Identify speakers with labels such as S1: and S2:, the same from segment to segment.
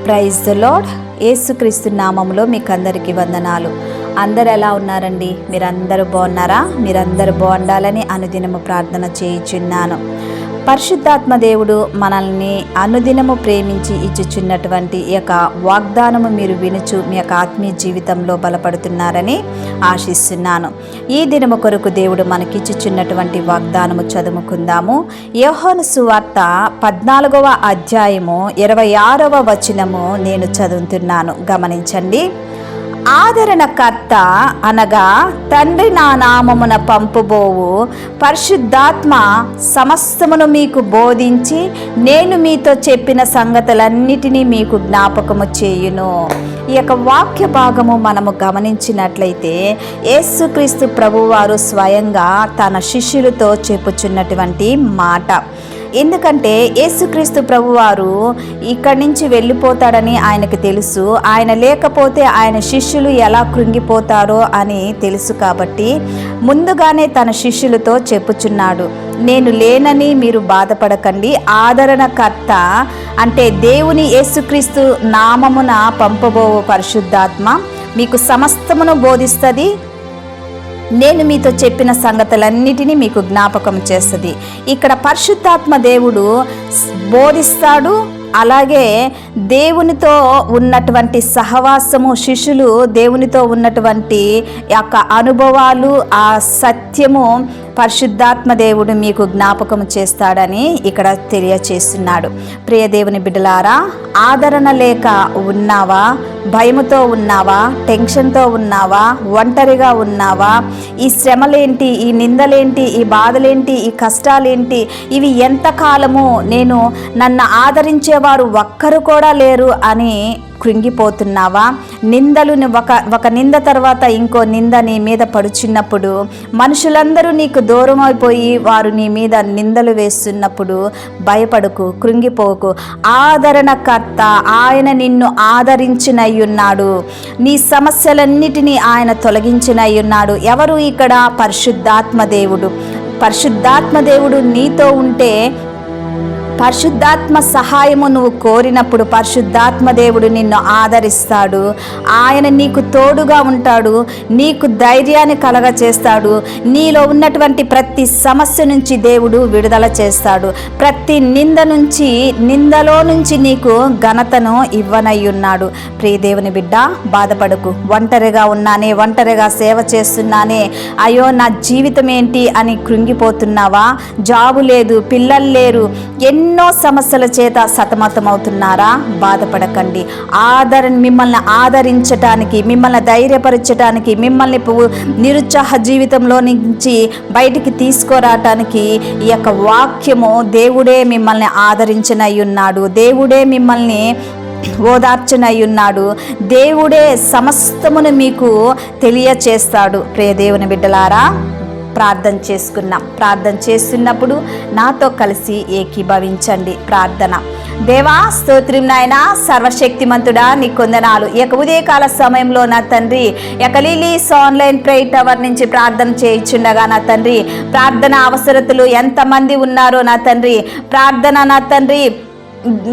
S1: Praise the lord. యేసుక్రీస్తు నామములో మీకు అందరికీ వందనాలు. అందరు ఎలా ఉన్నారండి? మీరందరూ బాగున్నారా? మీరందరూ బాగుండాలని అనుదినము ప్రార్థన చేయుచున్నాను. పరిశుద్ధాత్మ దేవుడు మనల్ని అనుదినము ప్రేమించి ఇచ్చుచున్నటువంటి ఈ యొక్క వాగ్దానము మీరు వినుచు మీ యొక్క ఆత్మీయ జీవితంలో బలపడుతున్నారని ఆశిస్తున్నాను. ఈ దినము కొరకు దేవుడు మనకిచ్చుచున్నటువంటి వాగ్దానము చదువుకుందాము. యోహాను సువార్త 14వ అధ్యాయము 26వ వచనము నేను చదువుతున్నాను, గమనించండి. ఆదరణకర్త అనగా తండ్రి నా నామమున పంపుబోవు పరిశుద్ధాత్మ సమస్తమును మీకు బోధించి నేను మీతో చెప్పిన సంగతులన్నిటినీ మీకు జ్ఞాపకము చేయును. ఈ యొక్క వాక్య భాగము మనము గమనించినట్లయితే యేసుక్రీస్తు ప్రభువారు స్వయంగా తన శిష్యులతో చెప్పుచున్నటువంటి మాట. ఎందుకంటే యేసుక్రీస్తు ప్రభువారు ఇక్కడి నుంచి వెళ్ళిపోతాడని ఆయనకు తెలుసు. ఆయన లేకపోతే ఆయన శిష్యులు ఎలా కృంగిపోతారో అని తెలుసు. కాబట్టి ముందుగానే తన శిష్యులతో చెప్పుచున్నాడు, నేను లేనని మీరు బాధపడకండి. ఆదరణకర్త అంటే దేవుని యేసుక్రీస్తు నామమున పంపబోవు పరిశుద్ధాత్మ మీకు సమస్తమును బోధిస్తుంది. నేను మీతో చెప్పిన సంగతులన్నిటినీ మీకు జ్ఞాపకం చేస్తుంది. ఇక్కడ పరిశుద్ధాత్మ దేవుడు బోధిస్తాడు. అలాగే దేవునితో ఉన్నటువంటి సహవాసము, శిష్యులు దేవునితో ఉన్నటువంటి యొక్క అనుభవాలు, ఆ సత్యము పరిశుద్ధాత్మ దేవుడు మీకు జ్ఞాపకం చేస్తాడని ఇక్కడ తెలియచేస్తున్నాడు. ప్రియ దేవుని బిడ్డలారా, ఆదరణ లేక ఉన్నావా? భయముతో ఉన్నావా? టెన్షన్తో ఉన్నావా? ఒంటరిగా ఉన్నావా? ఈ శ్రమలేంటి, ఈ నిందలేంటి, ఈ బాధలేంటి, ఈ కష్టాలేంటి, ఇవి ఎంతకాలము నన్ను ఆదరించేవారు ఒక్కరు కూడా లేరు అని కృంగిపోతున్నావా? నిందలు ఒక నింద తర్వాత ఇంకో నింద నీ మీద పడుచున్నప్పుడు, మనుషులందరూ నీకు దూరం అయిపోయి వారు నీ మీద నిందలు వేస్తున్నప్పుడు భయపడకు, కృంగిపోకు. ఆదరణకర్త ఆయన నిన్ను ఆదరించినయ్యున్నాడు. నీ సమస్యలన్నిటినీ ఆయన తొలగించినయ్యున్నాడు. ఎవరు ఇక్కడ? పరిశుద్ధాత్మ దేవుడు. పరిశుద్ధాత్మ దేవుడు నీతో ఉంటే, పరిశుద్ధాత్మ సహాయము నువ్వు కోరినప్పుడు పరిశుద్ధాత్మ దేవుడు నిన్ను ఆదరిస్తాడు. ఆయన నీకు తోడుగా ఉంటాడు, నీకు ధైర్యాన్ని కలగచేస్తాడు. నీలో ఉన్నటువంటి ప్రతి సమస్య నుంచి దేవుడు విడుదల చేస్తాడు. ప్రతి నిందలో నుంచి నీకు ఘనతను ఇవ్వనయ్యున్నాడు. ప్రియ దేవుని బిడ్డ, బాధపడకు. ఒంటరిగా ఉన్నానే, ఒంటరిగా సేవ చేస్తున్నానే, అయ్యో నా జీవితం ఏంటి అని కృంగిపోతున్నావా? జాబు లేదు, పిల్లలు లేరు, ఎన్నో సమస్యల చేత సతమతమవుతున్నారా? బాధపడకండి. మిమ్మల్ని ఆదరించటానికి, మిమ్మల్ని ధైర్యపరచటానికి, మిమ్మల్ని నిరుత్సాహ జీవితంలో నుంచి బయటికి తీసుకురావటానికి ఈ యొక్క వాక్యము దేవుడే మిమ్మల్ని ఆదరించనయ్యున్నాడు. దేవుడే మిమ్మల్ని ఓదార్చనయ్యున్నాడు. దేవుడే సమస్తమును మీకు తెలియచేస్తాడు. ప్రియ దేవుని బిడ్డలారా, ప్రార్థన చేసుకున్నాం. ప్రార్థన చేస్తున్నప్పుడు నాతో కలిసి ఏకీభవించండి. ప్రార్థన. దేవా, స్తోత్రం నాయనా, సర్వశక్తిమంతుడా, నీ కొందనాలు. ఈ యొక్క ఉదయకాల సమయంలో నా తండ్రి, లీలీస్ ఆన్లైన్ ప్రేయర్ టవర్ నుంచి ప్రార్థన చేయించుండగా నా తండ్రి, ప్రార్థన అవసరతలు ఎంతమంది ఉన్నారో నా తండ్రి, ప్రార్థన నా తండ్రి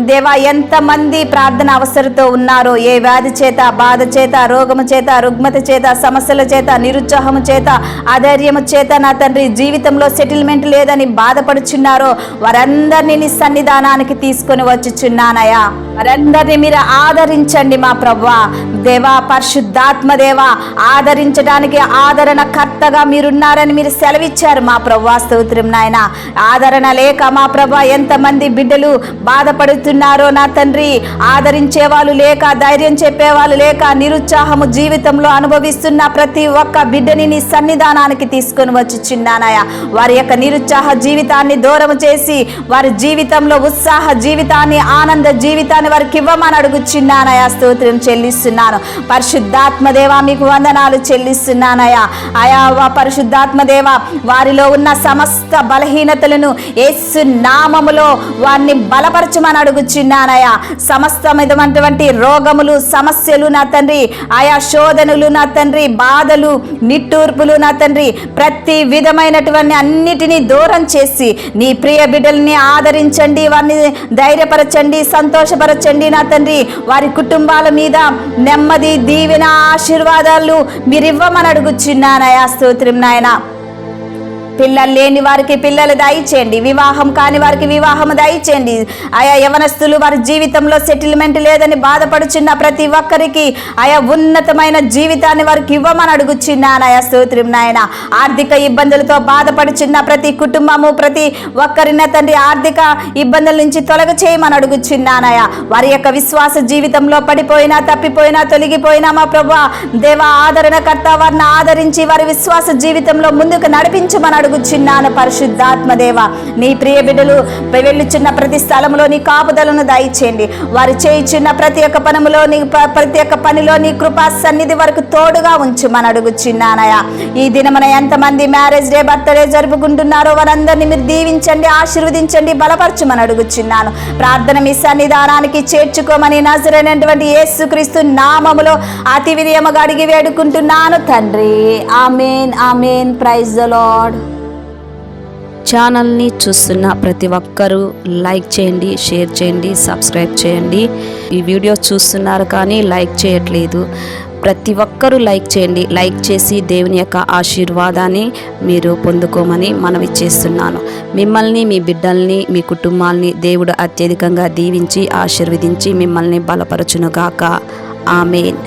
S1: దేవా, ఎంతమంది ప్రార్థన అవసరంతో ఉన్నారో, ఏ వ్యాధి చేత, బాధ చేత, రోగము చేత, రుగ్మత చేత, సమస్యల చేత, నిరుత్సాహము చేత, అధైర్యము చేత నా తండ్రి జీవితంలో సెటిల్మెంట్ లేదని బాధపడుచున్నారో వారందరినీ నీ సన్నిధానానికి తీసుకొని వచ్చుచున్నానయ్యా. వారందరినీ మీరు ఆదరించండి మా ప్రభువా. దేవా, పరిశుద్ధాత్మ దేవా, ఆదరించడానికి ఆదరణకర్తగా మీరున్నారని మీరు సెలవిచ్చారు మా ప్రభువా. స్తోత్రం నాయన. ఆదరణ లేక మా ప్రభువా ఎంతమంది బిడ్డలు బాధపడుతున్నారో నా తండ్రి, ఆదరించే వాళ్ళు లేక, ధైర్యం చెప్పేవాళ్ళు లేక, నిరుత్సాహము జీవితంలో అనుభవిస్తున్న ప్రతి ఒక్క బిడ్డని నీ సన్నిధానానికి తీసుకొని వచ్చుచున్నానయ్యా. వారి యొక్క నిరుత్సాహ జీవితాన్ని దూరం చేసి వారి జీవితంలో ఉత్సాహ జీవితాన్ని, ఆనంద జీవితాన్ని వారికి ఇవ్వమని అడుగుచున్నానయ్యా. స్తోత్రం చెల్లిస్తున్నాను. పరిశుద్ధాత్మ దేవా, మీకు వందనాలు చెల్లిస్తున్నానయ్యా. అయా పరిశుద్ధాత్మ దేవా, వారిలో ఉన్న సమస్త బలహీనతలను యేసు నామములో వారిని బలపరచమని అడుగుచున్నానయ్యా. సమస్తమైనటువంటి రోగములు, సమస్యలు నా తండ్రి, ఆయా శోధనలు నా తండ్రి, బాధలు, నిట్టూర్పులు నా తండ్రి, ప్రతి విధమైనటువంటి అన్నిటినీ దూరం చేసి నీ ప్రియ బిడ్డల్ని ఆదరించండి, వారిని ధైర్యపరచండి, సంతోషపరచండి, బలపరచండి నా తండ్రి. వారి కుటుంబాల మీద నెమ్మది, దీవెన, ఆశీర్వాదాలు మీరు ఇవ్వమని అడుగుచున్నానయా. స్తోత్రం నాయన. పిల్లలు లేని వారికి పిల్లలు దయచేయండి, వివాహం కాని వారికి వివాహం దయచేయండి. ఆయా యవనస్తులు వారి జీవితంలో సెటిల్మెంట్ లేదని బాధపడుచున్న ప్రతి ఒక్కరికి ఆయా ఉన్నతమైన జీవితాన్ని వారికి ఇవ్వమని అడుగుచున్నానయా. స్తోత్రం నాయన. ఆర్థిక ఇబ్బందులతో బాధపడుచున్న ప్రతి కుటుంబము, ప్రతి ఒక్కరిన తండ్రి ఆర్థిక ఇబ్బందుల నుంచి తొలగ చేయమని అడుగుచున్నానయా. వారి యొక్క విశ్వాస జీవితంలో పడిపోయినా, తప్పిపోయినా, తొలగిపోయినా మా ప్రభువా దేవా ఆదరణకర్త వారిని ఆదరించి వారి విశ్వాస జీవితంలో ముందుకు నడిపించమని అడుగుచున్నాను. పరిశుద్ధాత్మ దేవ, నీ ప్రియ బిడ్డలు వెళ్ళుచున్న ప్రతి స్థలంలో నీ కాపుదలను దయచేయండి. వారు చేయుచున్న ప్రతి ఒక్క పనిలో నీ కృపా సన్నిధి వరకు తోడుగా ఉంచుమని అడుగుచున్నానయా. ఈ దినమున ఎంతమంది మ్యారేజ్ డే, బర్త్డే జరుపుకుంటున్నారో వారందరినీ మీరు దీవించండి, ఆశీర్వదించండి, బలపరచుమని అడుగుచున్నాను. ప్రార్థన మీ సన్నిధానానికి చేర్చుకోమని నజరైనటువంటి యేసుక్రీస్తు నామములో అతి వినయముగా అడిగి వేడుకుంటున్నాను తండ్రి. ఆమేన్, ఆమేన్. Praise the Lord.
S2: ఛానల్ని చూస్తున్న ప్రతి ఒక్కరూ లైక్ చేయండి, షేర్ చేయండి, సబ్స్క్రైబ్ చేయండి. ఈ వీడియో చూస్తున్నారు కానీ లైక్ చేయట్లేదు. ప్రతి ఒక్కరూ లైక్ చేయండి. లైక్ చేసి దేవుని యొక్క ఆశీర్వాదాన్ని మీరు పొందుకోమని మనవి చేస్తున్నాను. మిమ్మల్ని, మీ బిడ్డల్ని, మీ కుటుంబాల్ని దేవుడు అత్యధికంగా దీవించి ఆశీర్వదించి మిమ్మల్ని బలపరచునుగాక. ఆమేన్.